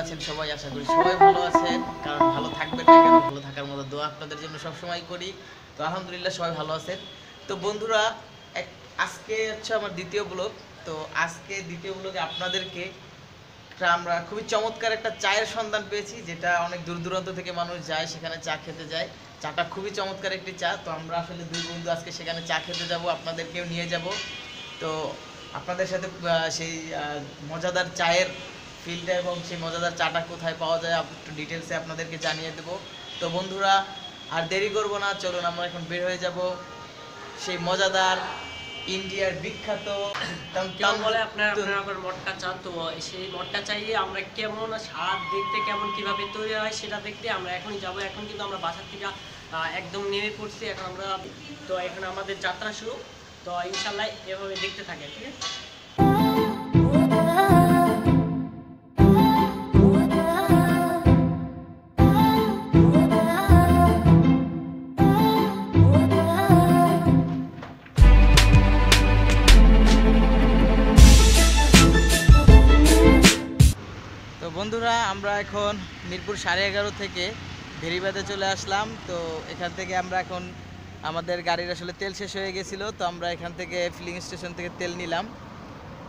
আছেন সবাই? আশা করি সবাই ভালো আছেন, কারণ ভালো থাকবেন না কেন, ভালো থাকার মতো দোয়া আপনাদের জন্য সবসময় করি। তো আলহামদুলিল্লাহ সবাই ভালো আছেন। তো বন্ধুরা, আজকে হচ্ছে আমার দ্বিতীয় ব্লগ। তো আজকে দ্বিতীয় ব্লগে আপনাদেরকে আমরা খুবই চমৎকার একটা চায়ের সন্ধান পেয়েছি, যেটা অনেক দূর দূরান্ত থেকে মানুষ যায়, সেখানে চা খেতে যায়। চাটা খুবই চমৎকার একটি চা। তো আমরা আসলে দুই বন্ধু আজকে সেখানে চা খেতে যাব, আপনাদেরকেও নিয়ে যাব। তো আপনাদের সাথে সেই মজাদার চায়ের ফিল্ডটা এবং সেই মজাদার চাটা কোথায় পাওয়া যায় একটু ডিটেলসে আপনাদেরকে জানিয়ে দেব। তো বন্ধুরা, আর দেরি করব না, চলুন আমরা এখন বের হয়ে যাব সেই মজাদার ইন্ডিয়ার বিখ্যাত বলে আপনার মটকা চা। তো সেই মটকা চাইয়ে আমরা কেমন স্বাদ দেখতে কেমন কিভাবে তৈরি হয় সেটা দেখতে আমরা এখনই যাব। এখন কিন্তু আমরা বাসার থেকে একদম নেমে পড়ছি। এখন আমরা তো এখন আমাদের যাত্রা শুরু। তো ইনশাল্লাহ এভাবে দেখতে থাকে, ঠিক আছে? বন্ধুরা, আমরা এখন মিরপুর 11:30 থেকে ভেরিবাদে চলে আসলাম। তো এখান থেকে আমরা এখন আমাদের গাড়ির আসলে তেল শেষ হয়ে গেছিলো, তো আমরা এখান থেকে ফিলিং স্টেশন থেকে তেল নিলাম।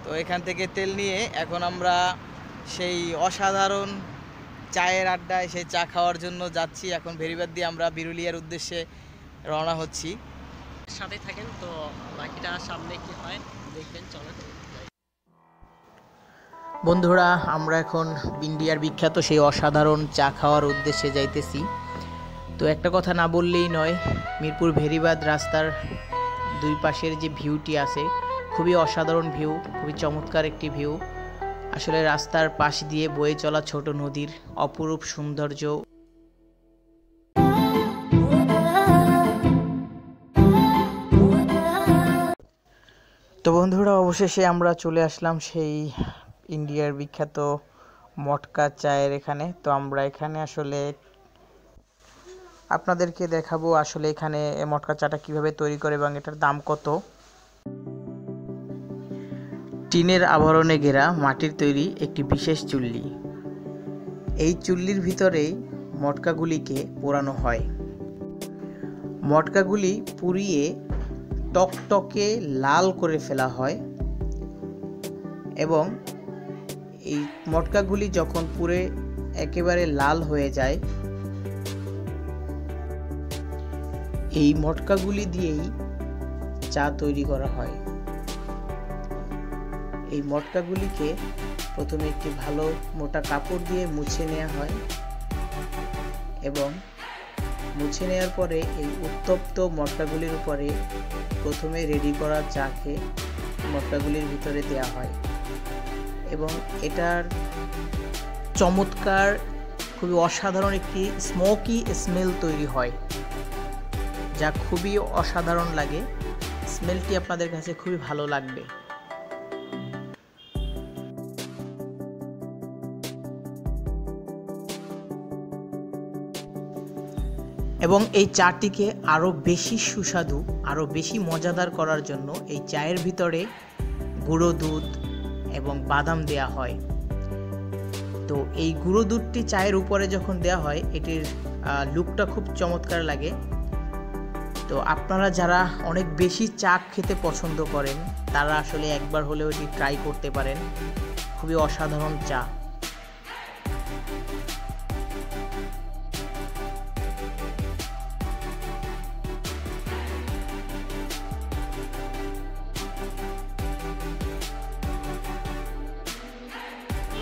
তো এখান থেকে তেল নিয়ে এখন আমরা সেই অসাধারণ চায়ের আড্ডায় সেই চা খাওয়ার জন্য যাচ্ছি। এখন ভেরিবাদ দিয়ে আমরা বিরুলিয়ার উদ্দেশ্যে রওনা হচ্ছি। সাথে থাকেন, তো বাকিটা সামনে কি হয় দেখবেন। চলো বন্ধুরা, আমরা এখন ইন্ডিয়ার বিখ্যাত সেই অসাধারণ চা খাওয়ার উদ্দেশ্যে যাইতেছি। তো একটা কথা না বললেই নয়, মিরপুর ভেরিবাদ রাস্তার দুই পাশের যে ভিউটি আছে, খুবই অসাধারণ ভিউ, খুবই চমৎকার একটি ভিউ। আসলে রাস্তার পাশ দিয়ে বয়ে চলা ছোট নদীর অপরূপ সৌন্দর্য। তো বন্ধুরা, অবশেষে আমরা চলে আসলাম সেই ইন্ডিয়ার বিখ্যাত মটকা চায়ের এখানে। তো আমরা এখানে আসলে আপনাদেরকে দেখাবো আসলে এখানে মটকা চাটা কিভাবে তৈরি করে এবং এটার দাম কত। টিনের আবরণে ঘেরা মাটির তৈরি একটি বিশেষ চুল্লি। এই চুল্লির ভিতরেই মটকাগুলিকে পোড়ানো হয়। মটকাগুলি পুড়িয়ে টকটকে লাল করে ফেলা হয় এবং এই মটকাগুলি যখন পুড়ে একেবারে লাল হয়ে যায়, এই মটকাগুলি দিয়েই চা তৈরি করা হয়। এই মটকাগুলিকে প্রথমে একটি ভালো মোটা কাপড় দিয়ে মুছে নেওয়া হয় এবং মুছে নেওয়ার পরে এই উত্তপ্ত মটকাগুলির উপরে প্রথমে রেডি করা চাকে মটকাগুলির ভিতরে দেওয়া হয় এবং এটার চমৎকার, খুবই অসাধারণ একটি স্মোকি স্মেল তৈরি হয়, যা খুবই অসাধারণ লাগে। স্মেলটি আপনাদের কাছে খুবই ভালো লাগবে। এবং এই চাটিকে আরও বেশি সুস্বাদু, আরও বেশি মজাদার করার জন্য এই চায়ের ভিতরে গুঁড়ো দুধ এবং বাদাম দেয়া হয়। তো এই গুঁড়ো দুধটি চায়ের উপরে যখন দেওয়া হয়, এটির লুকটা খুব চমৎকার লাগে। তো আপনারা যারা অনেক বেশি চা খেতে পছন্দ করেন, তারা আসলে একবার হলেও এটি ট্রাই করতে পারেন। খুবই অসাধারণ চা।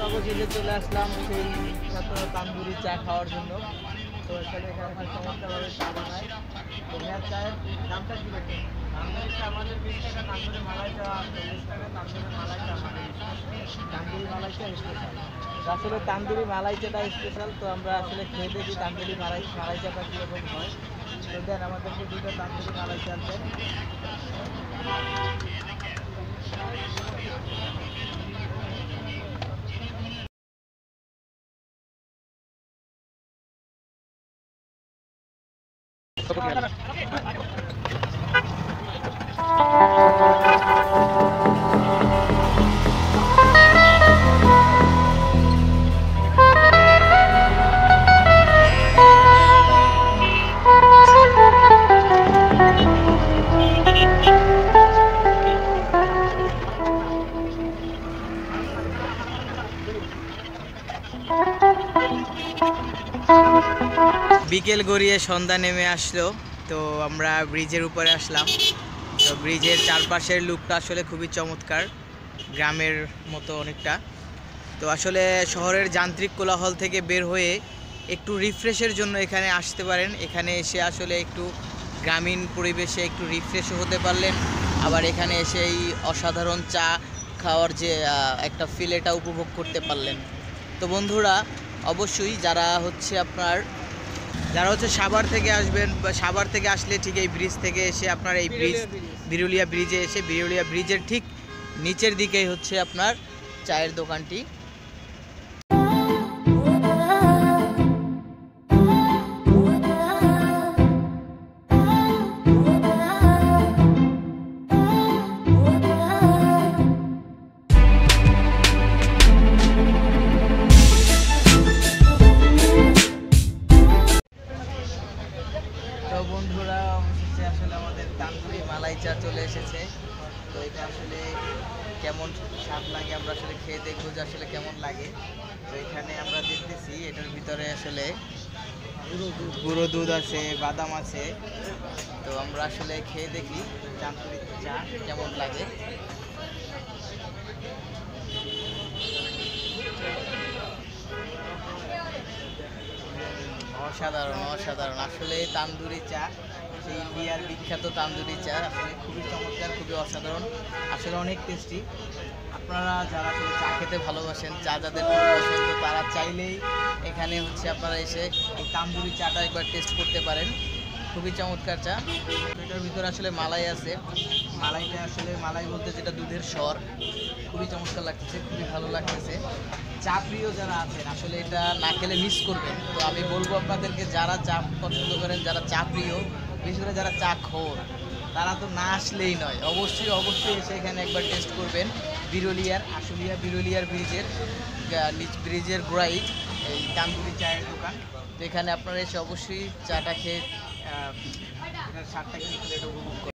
অবশেষে চলে আসলাম সেই বিখ্যাত তান্দুরি চা খাওয়ার জন্য। তো এখানে চমৎকারভাবে চা বানায়। তো চায়ের দামটা কী রকম? আমাদের 20 টাকা, তান্দুরি মালাই চা 40 টাকা, তান্দুরি মালাই চা তান্দুরি মালাই চা স্পেশাল। আসলে তান্দুরি মালাই চাটা স্পেশাল। তো আমরা আসলে খেয়ে দেখি তান্দুরি মালাই চাটা কীরকম হয়। তো দেন আমাদেরকে দুটো তান্দুরি মালাই চা দেন। বিকেল গড়িয়ে সন্ধ্যা নেমে আসলো, তো আমরা ব্রিজের উপরে আসলাম। তো ব্রিজের চারপাশের লুকটা আসলে খুবই চমৎকার, গ্রামের মতো অনেকটা। তো আসলে শহরের যান্ত্রিক কোলাহল থেকে বের হয়ে একটু রিফ্রেশের জন্য এখানে আসতে পারেন। এখানে এসে আসলে একটু গ্রামীণ পরিবেশে একটু রিফ্রেশও হতে পারলেন, আবার এখানে এসে এই অসাধারণ চা খাওয়ার যে একটা ফিল, এটা উপভোগ করতে পারলেন। তো বন্ধুরা, অবশ্যই যারা হচ্ছে সাভার থেকে আসবেন, বা সাভার থেকে আসলে ঠিক এই ব্রিজ থেকে এসে আপনার এই বিরুলিয়া ব্রিজে এসে বিরুলিয়া ব্রিজের ঠিক নিচের দিকেই হচ্ছে আপনার চায়ের দোকানটি। তো বন্ধুরা, অবশেষে আসলে আমাদের তান্দুরি মালাই চা চলে এসেছে। তো এটা আসলে কেমন স্বাদ লাগে আমরা আসলে খেয়ে দেখবো যে আসলে কেমন লাগে। তো এখানে আমরা দেখতেছি এটার ভিতরে আসলে গুঁড়ো দুধ আছে, বাদাম আছে। তো আমরা আসলে খেয়ে দেখি তান্দুরি চা কেমন লাগে। অসাধারণ অসাধারণ আসলে তান্দুরি চা, সেই ইন্ডিয়ার বিখ্যাত তান্দুরি চা আসলে খুবই চমৎকার, খুবই অসাধারণ, আসলে অনেক টেস্টি। আপনারা যারা আসলে চা খেতে ভালোবাসেন, চা যাদের খুব পছন্দ, তারা চাইলেই এখানে হচ্ছে আপনারা এসে এই তান্দুরি চাটা একবার টেস্ট করতে পারেন। খুবই চমৎকার চা। এটার ভিতরে আসলে মালাই আছে, মালাইটা আসলে মালাই বলতে যেটা দুধের স্বর, খুবই চমৎকার লাগতেছে, খুবই ভালো লাগতেছে। চা প্রিয় যারা আছেন আসলে এটা না খেলে মিস করবেন। তো আমি বলবো আপনাদেরকে, যারা চা পছন্দ করেন, যারা চা প্রিয়, বিশেষ করে যারা চা খোর, তারা তো না আসলেই নয়, অবশ্যই অবশ্যই এসে এখানে একবার টেস্ট করবেন। বিরুলিয়ার ব্রিজের গোড়ায় এই তান্দুরি চায়ের দোকান। তো এখানে আপনারা এসে অবশ্যই চাটা খেয়ে এটার স্বাদটা কিন্তু এটা উপভোগ করবেন।